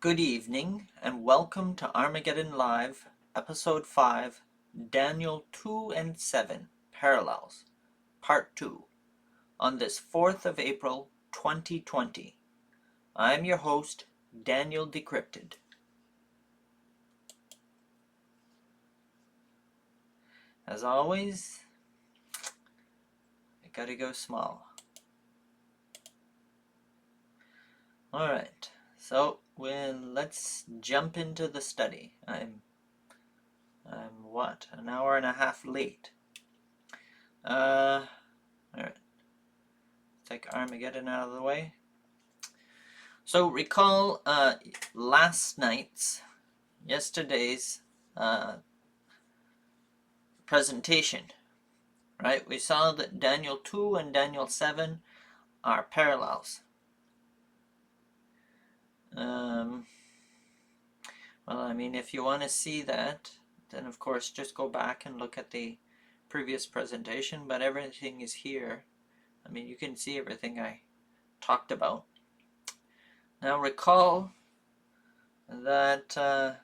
Good evening and welcome to Armageddon Live, Episode 5, Daniel 2 and 7, Parallels, Part 2, on this 4th of April, 2020. I am your host, Daniel Decrypted. As always, I gotta go small. Alright, so let's jump into the study. I'm an hour and a half late. Alright, take Armageddon out of the way. So recall yesterday's presentation, right? We saw that Daniel 2 and Daniel 7 are parallels. Well, I mean, if you want to see that, then of course just go back and look at the previous presentation, but everything is here. I mean, you can see everything I talked about. Now recall that,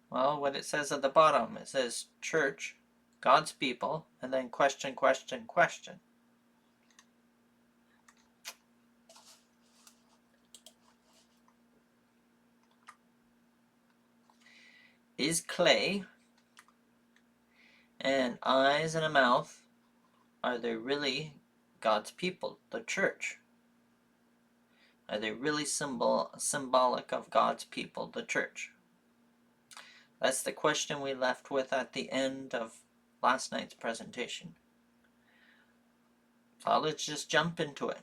what it says at the bottom, it says church, God's people, and then question, question, question. Is clay and eyes and a mouth, are they really God's people, the church? Are they really symbolic of God's people, the church? That's the question we left with at the end of last night's presentation. So let's just jump into it.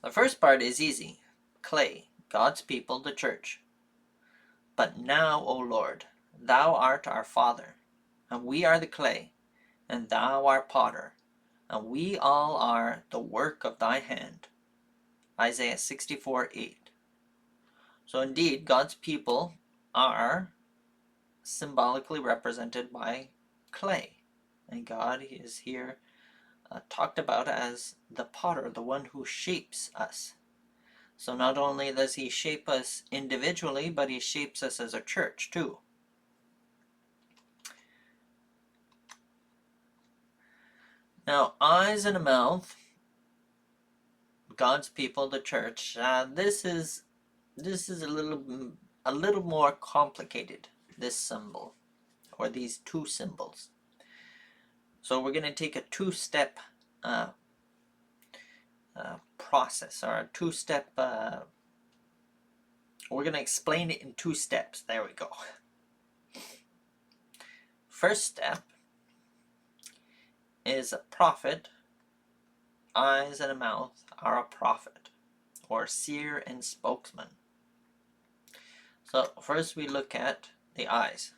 The first part is easy. Clay, God's people, the church. But now, O Lord, thou art our Father, and we are the clay, and thou art potter, and we all are the work of thy hand. Isaiah 64:8. So indeed, God's people are symbolically represented by clay, and God is here talked about as the potter, the one who shapes us. So not only does he shape us individually, but he shapes us as a church too. Now, eyes and a mouth, God's people, the church. This is a little more complicated. This symbol, or these two symbols. So we're going to take a two-step process, or a two-step. We're going to explain it in two steps. There we go. First step is a prophet. Eyes and a mouth are a prophet, or seer and spokesman. So first we look at the eyes.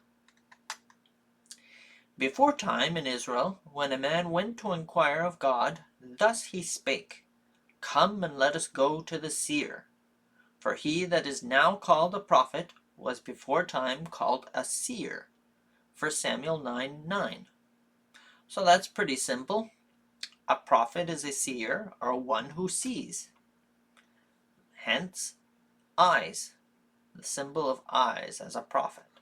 Before time in Israel, when a man went to inquire of God, thus he spake, Come and let us go to the seer. For he that is now called a prophet was before time called a seer. 1 Samuel 9:9. So that's pretty simple. A prophet is a seer, or one who sees. Hence, eyes, the symbol of eyes as a prophet,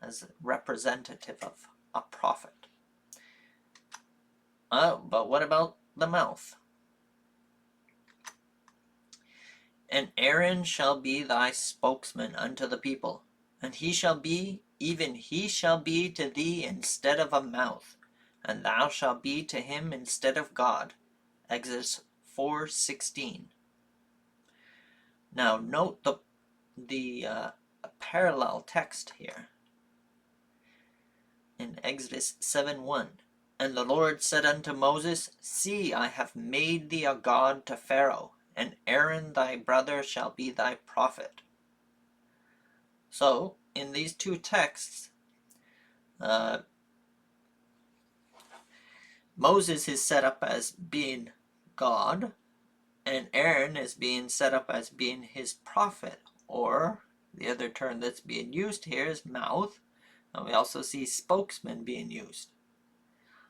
as a representative of a prophet. But what about the mouth? And Aaron shall be thy spokesman unto the people, and he shall be to thee instead of a mouth, and thou shalt be to him instead of God. Exodus 4:16. Now note the parallel text here. In Exodus 7:1, And the Lord said unto Moses, See, I have made thee a god to Pharaoh, and Aaron thy brother shall be thy prophet. So, in these two texts, Moses is set up as being God, and Aaron is being set up as being his prophet, or the other term that's being used here is mouth, and we also see spokesman being used.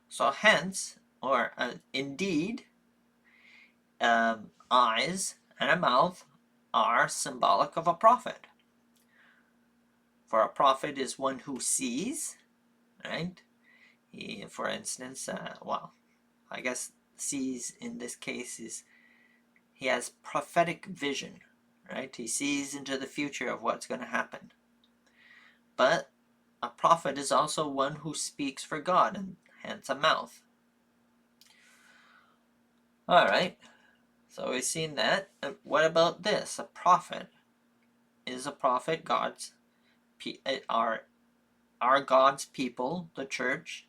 So hence, or indeed, eyes and a mouth are symbolic of a prophet. For a prophet is one who sees, right? For instance, I guess sees in this case is he has prophetic vision, right? He sees into the future of what's going to happen. But a prophet is also one who speaks for God, and hence a mouth. All right, so we've seen that. What about this? A prophet. Is a prophet God's are God's people, the church?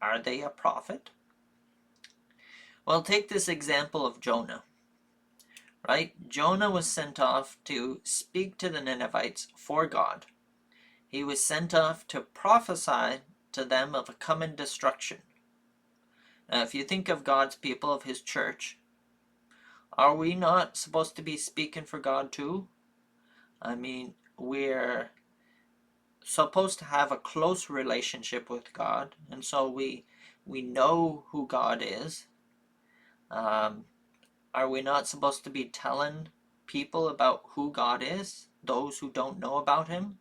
Are they a prophet? Well, take this example of Jonah, right? Jonah was sent off to speak to the Ninevites for God. He was sent off to prophesy to them of a coming destruction. Now, if you think of God's people, of his church, are we not supposed to be speaking for God too? I mean, we're supposed to have a close relationship with God, and so we know who God is. Are we not supposed to be telling people about who God is? Those who don't know about him,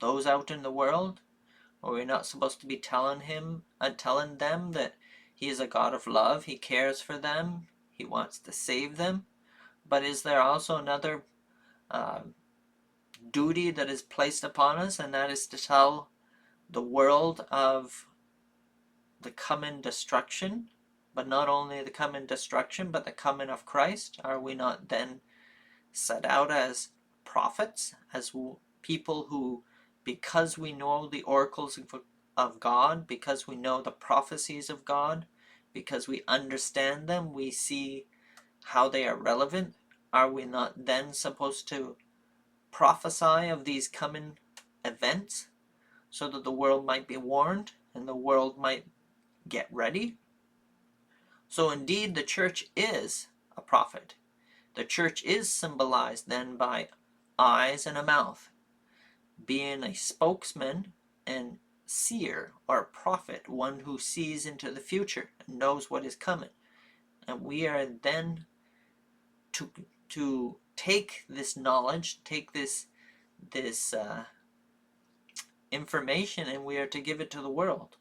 those out in the world? Are we not supposed to be telling them that he is a God of love, he cares for them, he wants to save them? But is there also another duty that is placed upon us, and that is to tell the world of the coming destruction? But not only the coming destruction, but the coming of Christ? Are we not then set out as prophets, as people who, because we know the oracles of God, because we know the prophecies of God, because we understand them, we see how they are relevant, are we not then supposed to prophesy of these coming events so that the world might be warned and the world might get ready? So indeed, the church is a prophet. The church is symbolized then by eyes and a mouth, being a spokesman and seer or prophet, one who sees into the future and knows what is coming. And we are then to take this knowledge, take this information, and we are to give it to the world.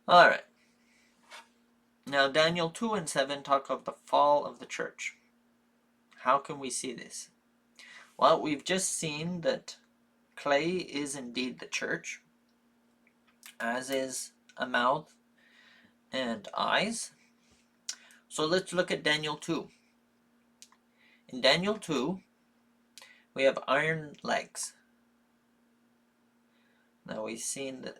All right. Now Daniel 2 and 7 talk of the fall of the church. How can we see this? Well, we've just seen that clay is indeed the church, as is a mouth and eyes. So let's look at Daniel 2. In Daniel 2, we have iron legs. Now we've seen that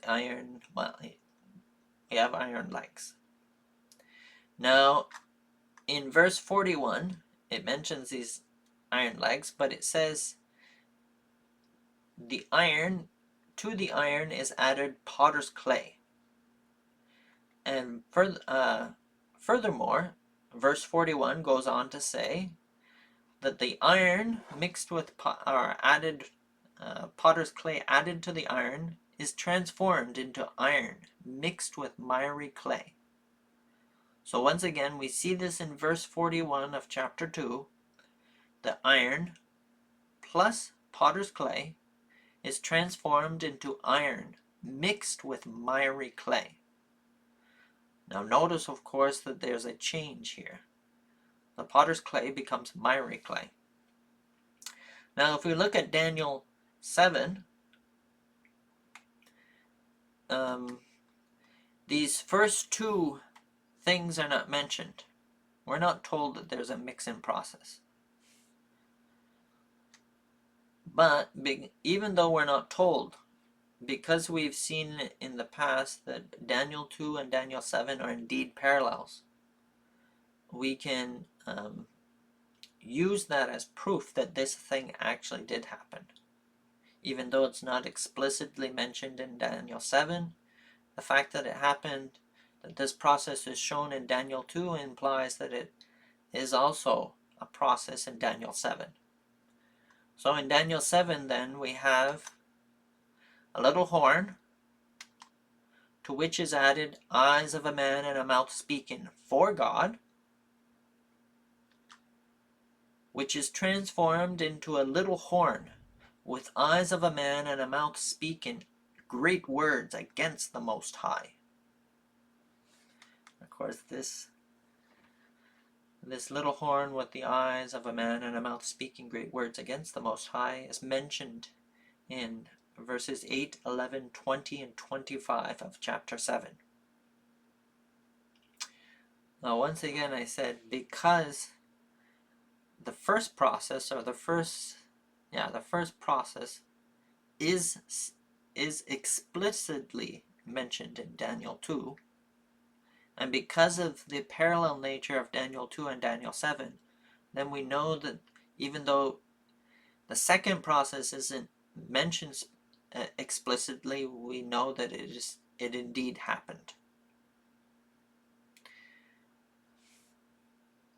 we have iron legs. Now, in verse 41, it mentions these iron legs, but it says to the iron is added potter's clay. And furthermore, verse 41 goes on to say that the iron mixed with potter's clay added to the iron is transformed into iron mixed with miry clay. So once again, we see this in verse 41 of chapter 2. The iron plus potter's clay is transformed into iron mixed with miry clay. Now notice, of course, that there's a change here. The potter's clay becomes miry clay. Now if we look at Daniel 7, these first two things are not mentioned. We're not told that there's a mixing process. But even though we're not told, because we've seen in the past that Daniel 2 and Daniel 7 are indeed parallels, we can use that as proof that this thing actually did happen. Even though it's not explicitly mentioned in Daniel 7, the fact that it happened, that this process is shown in Daniel 2, implies that it is also a process in Daniel 7. So in Daniel 7 then we have a little horn to which is added eyes of a man and a mouth speaking for God, which is transformed into a little horn, with eyes of a man and a mouth speaking great words against the Most High. Of course, this little horn with the eyes of a man and a mouth speaking great words against the Most High is mentioned in verses 8, 11, 20, and 25 of chapter 7. Now, once again, I said because the first process, or the first process is explicitly mentioned in Daniel 2, and because of the parallel nature of Daniel 2 and Daniel 7, then we know that even though the second process isn't mentioned explicitly, we know that it indeed happened.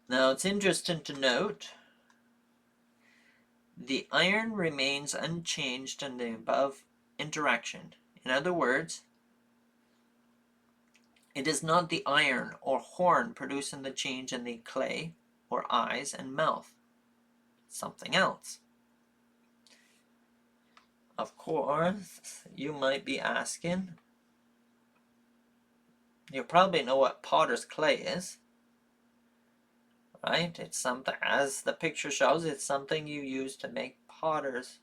Now, it's interesting to note the iron remains unchanged in the above interaction. In other words, it is not the iron or horn producing the change in the clay or eyes and mouth. It's something else. Of course, you might be asking, you probably know what potter's clay is, right? It's something, as the picture shows, it's something you use to make pots,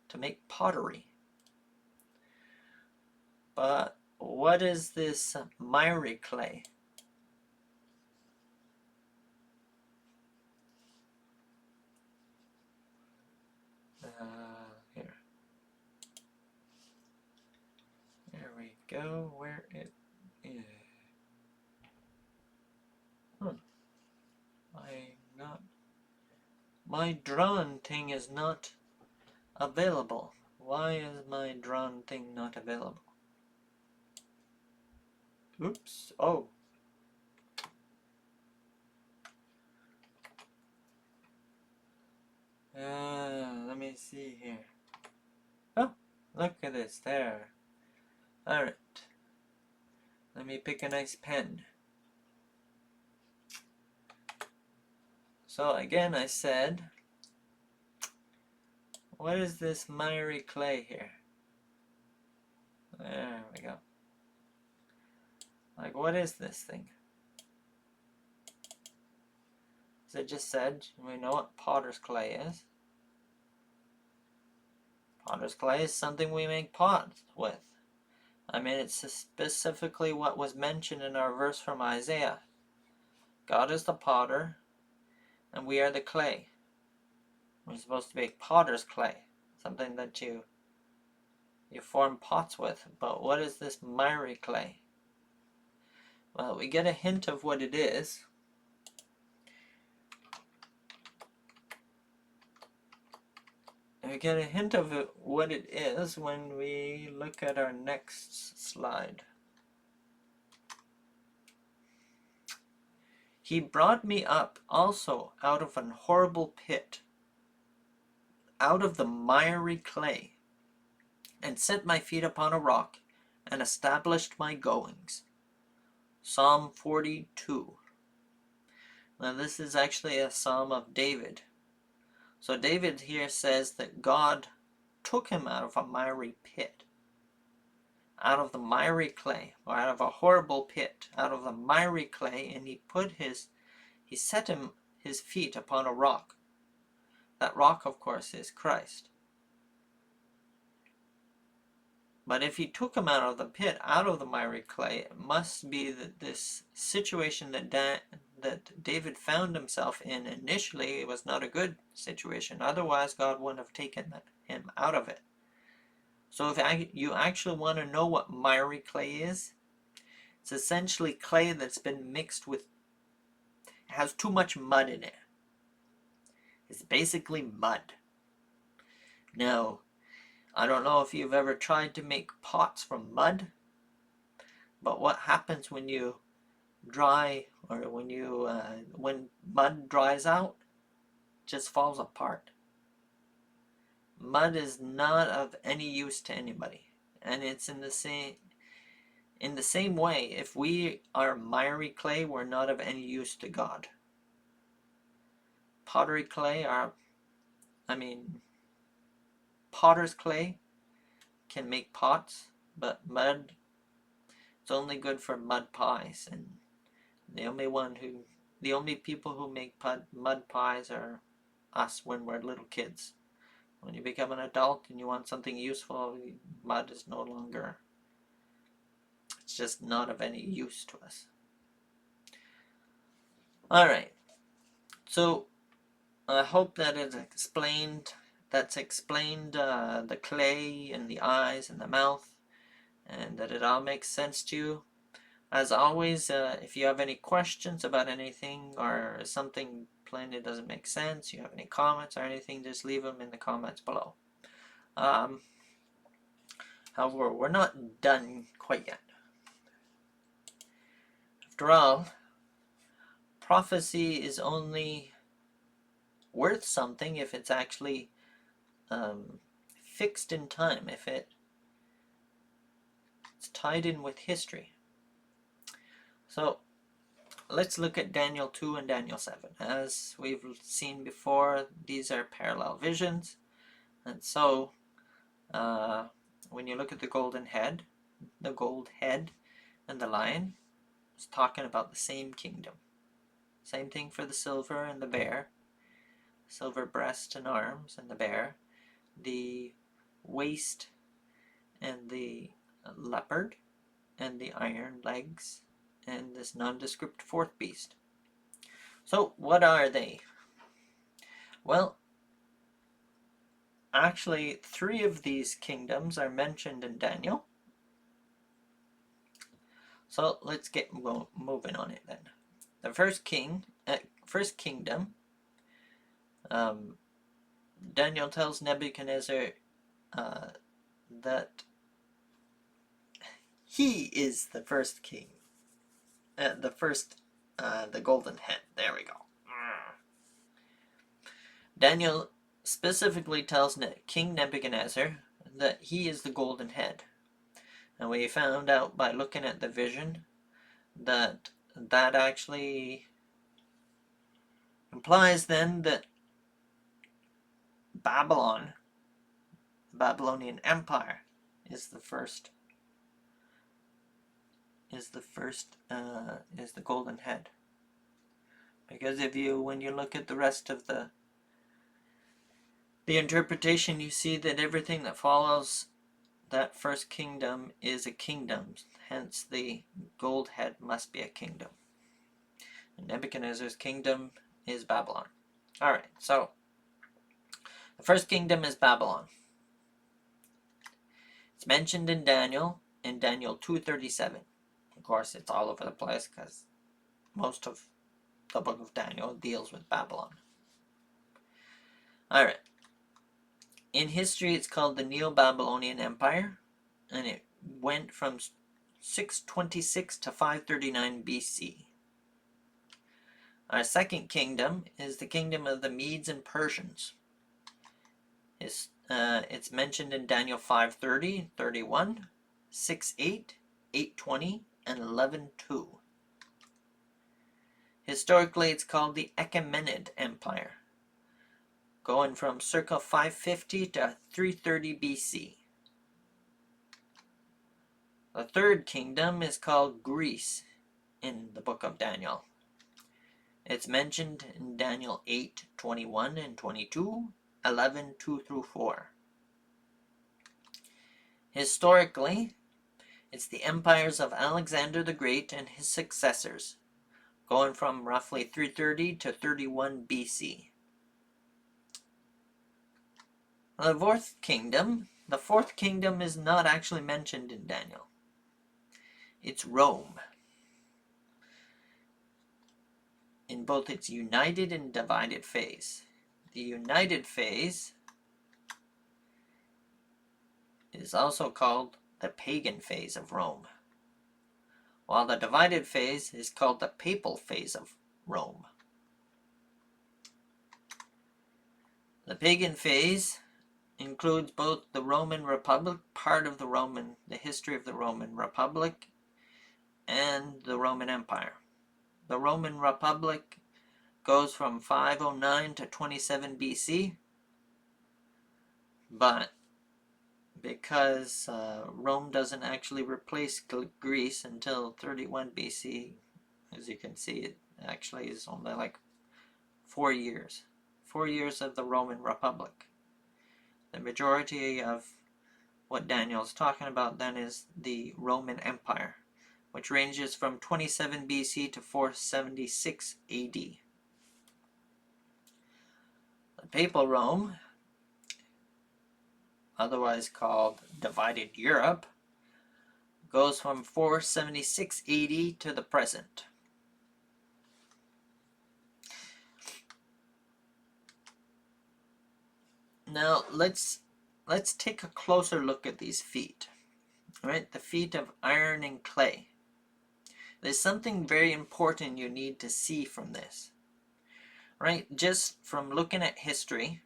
to make pottery. But what is this miry clay? Here we go, where it is. My drawn thing is not available. Why is my drawn thing not available? Oops. Oh. Let me see here. Oh, look at this there. Alright. Let me pick a nice pen. So again, I said, what is this miry clay here? There we go. Like, what is this thing? As I just said, we know what potter's clay is. Potter's clay is something we make pots with. I mean, it's specifically what was mentioned in our verse from Isaiah. God is the potter, and we are the clay. We're supposed to make potter's clay, something that you form pots with. But what is this miry clay? Well, we get a hint of what it is. And we get a hint of what it is when we look at our next slide. He brought me up also out of an horrible pit, out of the miry clay, and set my feet upon a rock, and established my goings. Psalm 42. Now this is actually a psalm of David. So David here says that God took him out of a miry pit, out of the miry clay, or out of a horrible pit, out of the miry clay, and he set his feet upon a rock. That rock, of course, is Christ. But if he took him out of the pit, out of the miry clay, it must be that this situation that David found himself in initially was not a good situation. Otherwise, God wouldn't have taken him out of it. So if you actually want to know what miry clay is, it's essentially clay that's been mixed with, has too much mud in it. It's basically mud. Now, I don't know if you've ever tried to make pots from mud, but what happens when you dry, or when mud dries out, it just falls apart. Mud is not of any use to anybody. And it's in the same way, if we are miry clay, we're not of any use to God. Pottery clay potter's clay can make pots, but mud, it's only good for mud pies, and the only people who make mud pies are us when we're little kids. When you become an adult and you want something useful, mud is no longer, it's just not of any use to us. Alright, so I hope that that's explained the clay and the eyes and the mouth, and that it all makes sense to you. As always, if you have any questions about anything, or something plainly doesn't make sense, you have any comments or anything, just leave them in the comments below. However, we're not done quite yet. After all, prophecy is only worth something if it's actually fixed in time, if it's tied in with history. So let's look at Daniel 2 and Daniel 7. As we've seen before, these are parallel visions. And so, when you look at the gold head and the lion, it's talking about the same kingdom. Same thing for the silver and the bear. Silver breast and arms and the bear. The waist and the leopard and the iron legs and this nondescript fourth beast. So what are they? Well, actually 3 of these kingdoms are mentioned in Daniel. So let's get moving on it then. The first kingdom, Daniel tells Nebuchadnezzar that he is the first king. The golden head. There we go. Daniel specifically tells King Nebuchadnezzar that he is the golden head. And we found out by looking at the vision that actually implies then that Babylon, the Babylonian Empire, is the golden head. Because when you look at the rest of the interpretation, you see that everything that follows that first kingdom is a kingdom. Hence, the gold head must be a kingdom. And Nebuchadnezzar's kingdom is Babylon. Alright, so the first kingdom is Babylon. It's mentioned in Daniel 2:37. Of course, it's all over the place because most of the book of Daniel deals with Babylon. Alright. In history, it's called the Neo-Babylonian Empire, and it went from 626 to 539 BC. Our second kingdom is the kingdom of the Medes and Persians. It's mentioned in Daniel 5:30, 31, 6:8, 8:20, and 11:2. Historically, it's called the Achaemenid Empire, going from circa 550 to 330 BC. The third kingdom is called Greece in the book of Daniel. It's mentioned in Daniel 8:21 and 22, 11:2 through 4. Historically, it's the empires of Alexander the Great and his successors, going from roughly 330 to 31 BC. The fourth kingdom is not actually mentioned in Daniel. It's Rome, in both its united and divided phase. The united phase is also called the pagan phase of Rome, while the divided phase is called the papal phase of Rome. The pagan phase includes both the Roman Republic, part of the history of the Roman Republic, and the Roman Empire. The Roman Republic goes from 509 to 27 BC, but because Rome doesn't actually replace Greece until 31 BC, as you can see, it actually is only like 4 years. 4 years of the Roman Republic. The majority of what Daniel's talking about then is the Roman Empire, which ranges from 27 BC to 476 AD. The Papal Rome, otherwise called Divided Europe, goes from 476 AD to the present. Now let's take a closer look at these feet. All right, the feet of iron and clay. There's something very important you need to see from this. Right, just from looking at history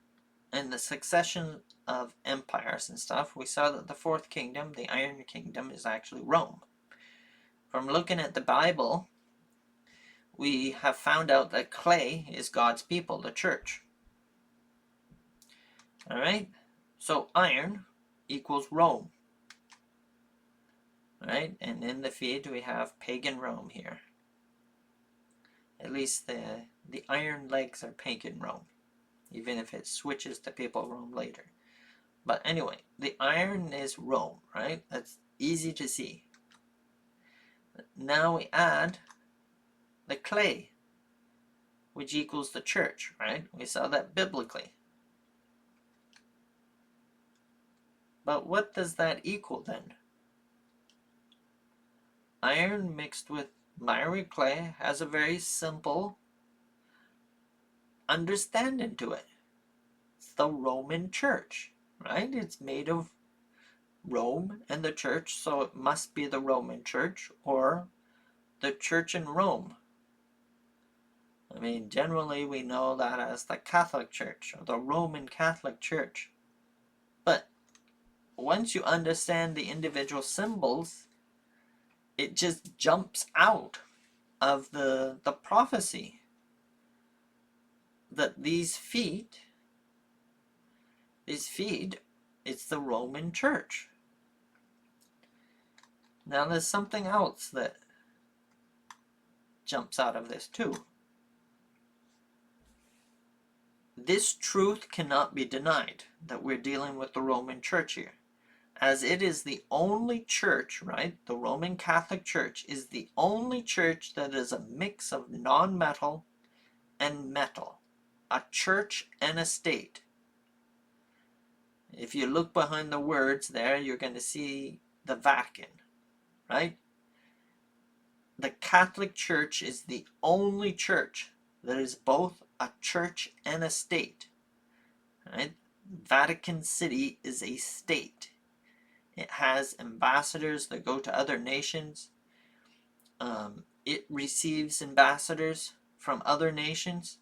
and the succession of empires and stuff, we saw that the fourth kingdom, the Iron Kingdom, is actually Rome. From looking at the Bible, we have found out that clay is God's people, the church. All right, so iron equals Rome. All right, and in the feet we have pagan Rome here. At least the iron legs are pagan Rome, even if it switches to papal Rome later. But anyway, the iron is Rome, right? That's easy to see. Now we add the clay, which equals the church, right? We saw that biblically. But what does that equal then? Iron mixed with miry clay has a very simple understanding to it. It's the Roman church, right? It's made of Rome and the church, so it must be the Roman church or the church in Rome. I mean, generally we know that as the Catholic Church or the Roman Catholic Church. But once you understand the individual symbols, it just jumps out of the prophecy that these feet, it's the Roman Church. Now there's something else that jumps out of this too. This truth cannot be denied, that we're dealing with the Roman Church here, as it is the only church, right? The Roman Catholic Church is the only church that is a mix of non-metal and metal, a church and a state. If you look behind the words there, you're going to see the Vatican, right? The Catholic Church is the only church that is both a church and a state, right? Vatican City is a state. It has ambassadors that go to other nations. It receives ambassadors from other nations.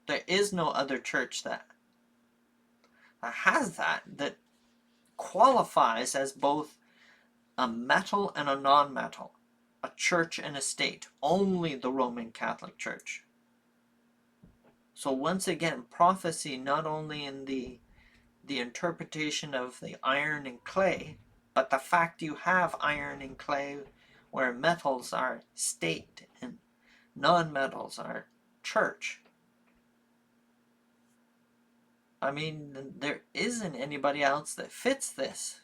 There is no other church that has that qualifies as both a metal and a non-metal, a church and a state. Only the Roman Catholic Church. So once again, prophecy not only in the interpretation of the iron and clay, but the fact you have iron and clay where metals are state and non-metals are church. I mean, there isn't anybody else that fits this.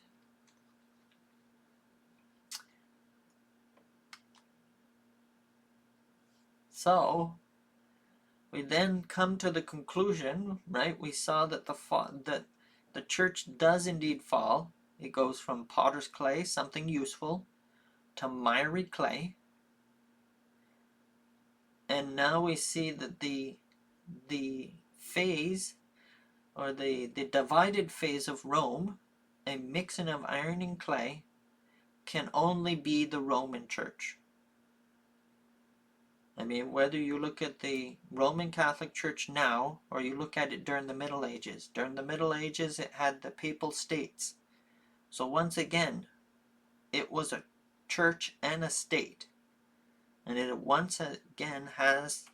So we then come to the conclusion, right? We saw that the church does indeed fall. It goes from potter's clay, something useful, to miry clay. And now we see that the phase, or the divided phase of Rome, a mixing of iron and clay, can only be the Roman Church. I mean, whether you look at the Roman Catholic Church now, or you look at it during the Middle Ages. During the Middle Ages, it had the papal states. So once again, it was a church and a state. And it once again has,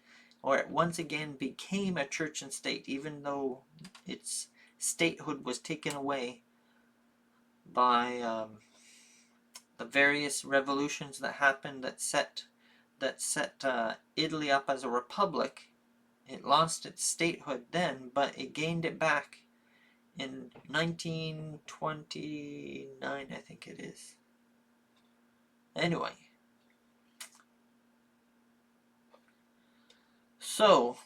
or it once again became a church and state, even though its statehood was taken away by the various revolutions that happened that set Italy up as a republic. It lost its statehood then, but it gained it back in 1929, I think it is. Anyway, so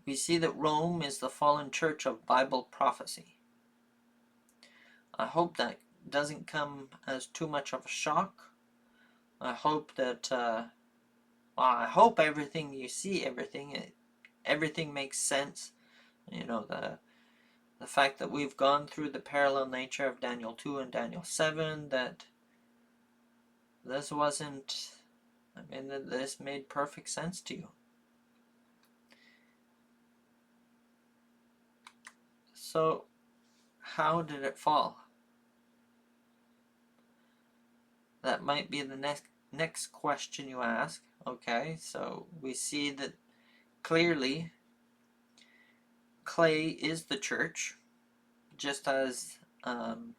we see that Rome is the fallen church of Bible prophecy. I hope that doesn't come as too much of a shock. I hope that, I hope everything you see, everything makes sense. You know, the fact that we've gone through the parallel nature of Daniel 2 and Daniel 7, that this wasn't, that this made perfect sense to you. So, how did it fall? That might be the next question you ask. Okay, so we see that clearly clay is the church, just as the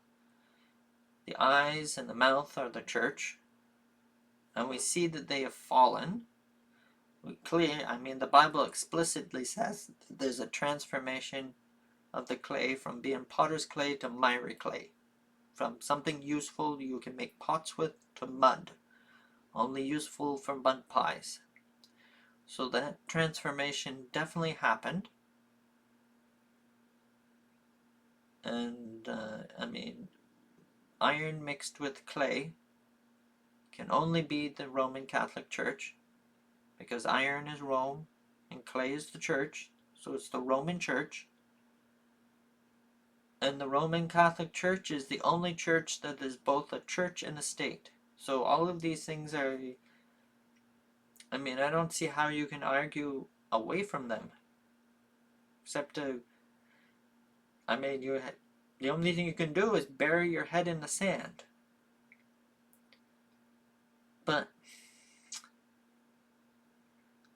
eyes and the mouth are the church, and we see that they have fallen. The Bible explicitly says that there's a transformation of the clay from being potter's clay to miry clay, from something useful you can make pots with to mud, only useful for mud pies. So that transformation definitely happened. And iron mixed with clay can only be the Roman Catholic Church, because iron is Rome and clay is the church, so it's the Roman Church. And the Roman Catholic Church is the only church that is both a church and a state. So all of these things are, I don't see how you can argue away from them, except the only thing you can do is bury your head in the sand. But,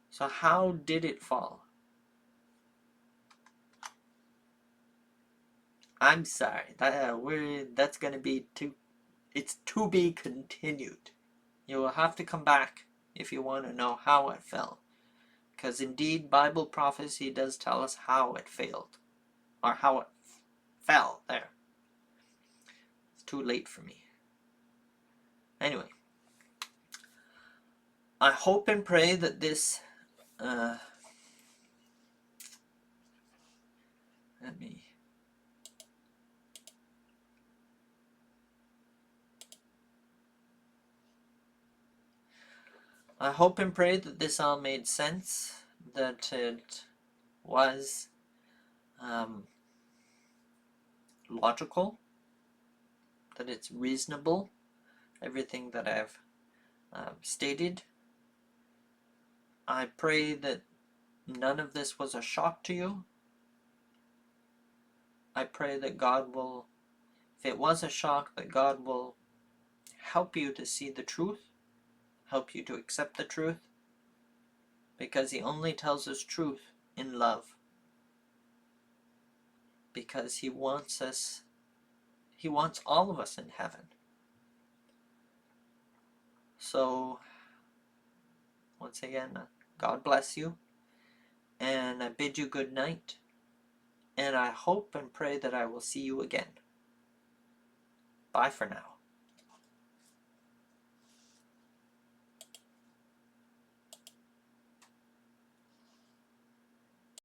so how did it fall? I'm sorry, that's gonna be it's to be continued. You will have to come back if you want to know how it fell. Because indeed, Bible prophecy does tell us how it failed. Or how it fell. There. It's too late for me. Anyway. I hope and pray that this... I hope and pray that this all made sense. That it was logical. That it's reasonable. Everything that I've stated. I pray that none of this was a shock to you. I pray that God will, if it was a shock, that God will help you to see the truth, help you to accept the truth, because He only tells us truth in love. Because He wants all of us in heaven. So, once again, God bless you, and I bid you good night, and I hope and pray that I will see you again. Bye for now.